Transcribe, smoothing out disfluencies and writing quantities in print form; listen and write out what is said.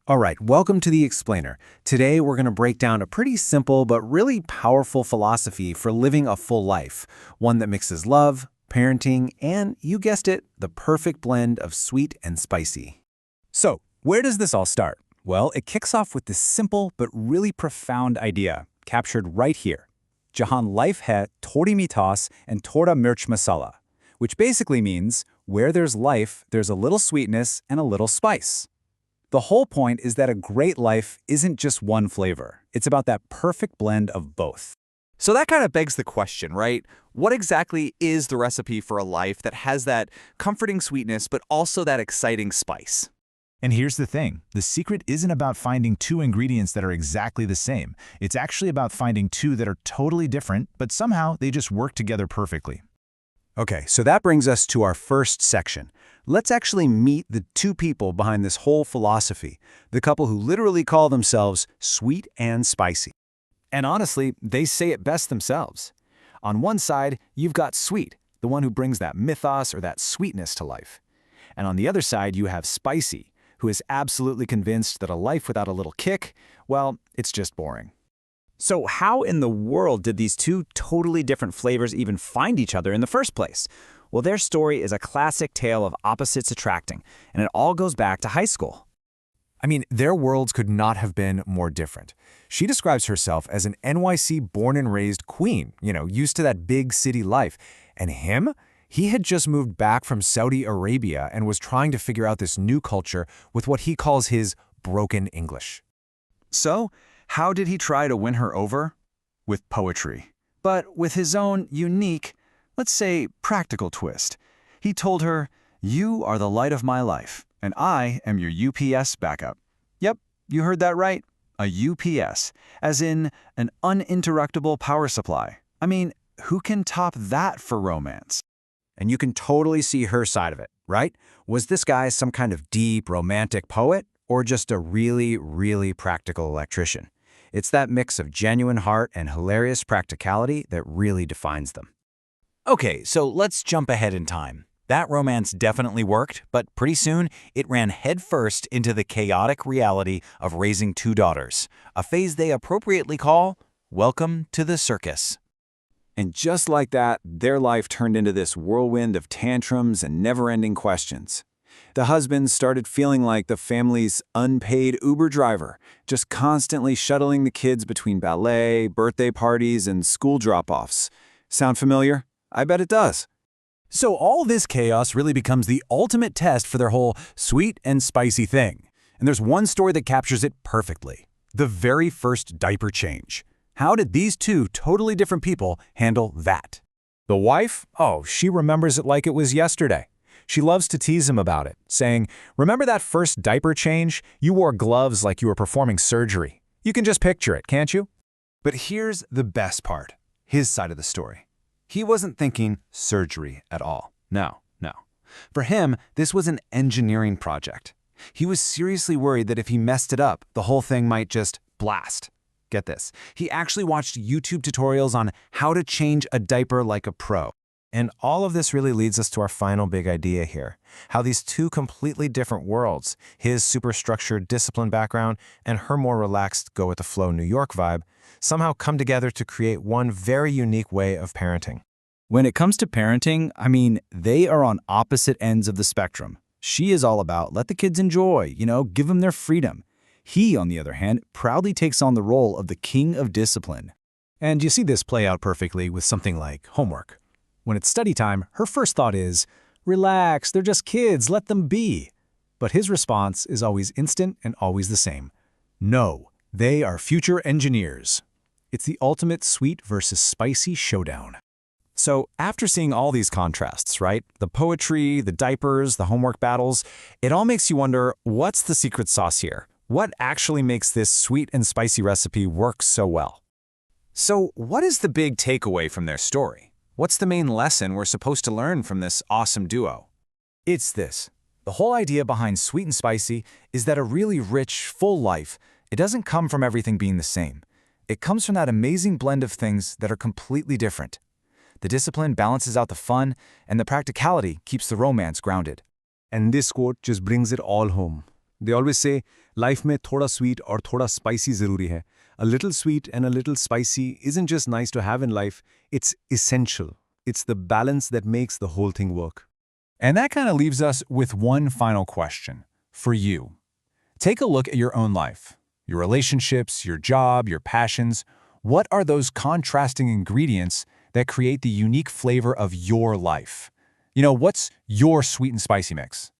All right, welcome to The Explainer. Today we're going to break down a pretty simple but really powerful philosophy for living a full life, one that mixes love, parenting, and, you guessed it, the perfect blend of sweet and spicy. So, where does this all start? Well, it kicks off with this simple but really profound idea, captured right here. Jahan life hai thodi mitas and thoda mirch masala, which basically means, where there's life, there's a little sweetness and a little spice. The whole point is that a great life isn't just one flavor. It's about that perfect blend of both. So that kind of begs the question, right? What exactly is the recipe for a life that has that comforting sweetness, but also that exciting spice? And here's the thing. The secret isn't about finding two ingredients that are exactly the same. It's actually about finding two that are totally different, but somehow they just work together perfectly. Okay, so that brings us to our first section. Let's actually meet the two people behind this whole philosophy, the couple who literally call themselves sweet and spicy. And honestly, they say it best themselves. On one side, you've got sweet, the one who brings that mythos or that sweetness to life. And on the other side, you have spicy, who is absolutely convinced that a life without a little kick, well, it's just boring. So how in the world did these two totally different flavors even find each other in the first place? Well, their story is a classic tale of opposites attracting, and it all goes back to high school. I mean, their worlds could not have been more different. She describes herself as an NYC born and raised queen, used to that big city life. And him? He had just moved back from Saudi Arabia and was trying to figure out this new culture with what he calls his broken English. So, how did he try to win her over? With poetry. But with his own unique, let's say practical twist. He told her, "You are the light of my life, and I am your UPS backup." Yep, you heard that right. A UPS, as in an uninterruptible power supply. I mean, who can top that for romance? And you can totally see her side of it, right? Was this guy some kind of deep, romantic poet, or just a really, really practical electrician? It's that mix of genuine heart and hilarious practicality that really defines them. Okay, so let's jump ahead in time. That romance definitely worked, but pretty soon it ran headfirst into the chaotic reality of raising two daughters, a phase they appropriately call welcome to the circus. And just like that, their life turned into this whirlwind of tantrums and never-ending questions. The husband started feeling like the family's unpaid Uber driver, just constantly shuttling the kids between ballet, birthday parties, and school drop-offs. Sound familiar? I bet it does. So all this chaos really becomes the ultimate test for their whole sweet and spicy thing. And there's one story that captures it perfectly. The very first diaper change. How did these two totally different people handle that? The wife? Oh, she remembers it like it was yesterday. She loves to tease him about it, saying, "Remember that first diaper change? You wore gloves like you were performing surgery." You can just picture it, can't you? But here's the best part, his side of the story. He wasn't thinking surgery at all. No. For him, this was an engineering project. He was seriously worried that if he messed it up, the whole thing might just blast. Get this, he actually watched YouTube tutorials on how to change a diaper like a pro. And all of this really leads us to our final big idea here. How these two completely different worlds, his super structured discipline background and her more relaxed go-with-the-flow New York vibe, somehow come together to create one very unique way of parenting. When it comes to parenting, I mean, they are on opposite ends of the spectrum. She is all about let the kids enjoy, give them their freedom. He, on the other hand, proudly takes on the role of the king of discipline. And you see this play out perfectly with something like homework. When it's study time, her first thought is, "Relax, they're just kids, let them be." But his response is always instant and always the same. "No, they are future engineers." It's the ultimate sweet versus spicy showdown. So after seeing all these contrasts, right? The poetry, the diapers, the homework battles, it all makes you wonder, what's the secret sauce here? What actually makes this sweet and spicy recipe work so well? So what is the big takeaway from their story? What's the main lesson we're supposed to learn from this awesome duo? It's this. The whole idea behind sweet and spicy is that a really rich, full life, it doesn't come from everything being the same. It comes from that amazing blend of things that are completely different. The discipline balances out the fun, and the practicality keeps the romance grounded. And this quote just brings it all home. They always say, life में थोड़ा sweet और थोड़ा spicy ज़रूरी है. A little sweet and a little spicy isn't just nice to have in life, it's essential. It's the balance that makes the whole thing work. And that kind of leaves us with one final question for you. Take a look at your own life, your relationships, your job, your passions. What are those contrasting ingredients that create the unique flavor of your life? You know, what's your sweet and spicy mix?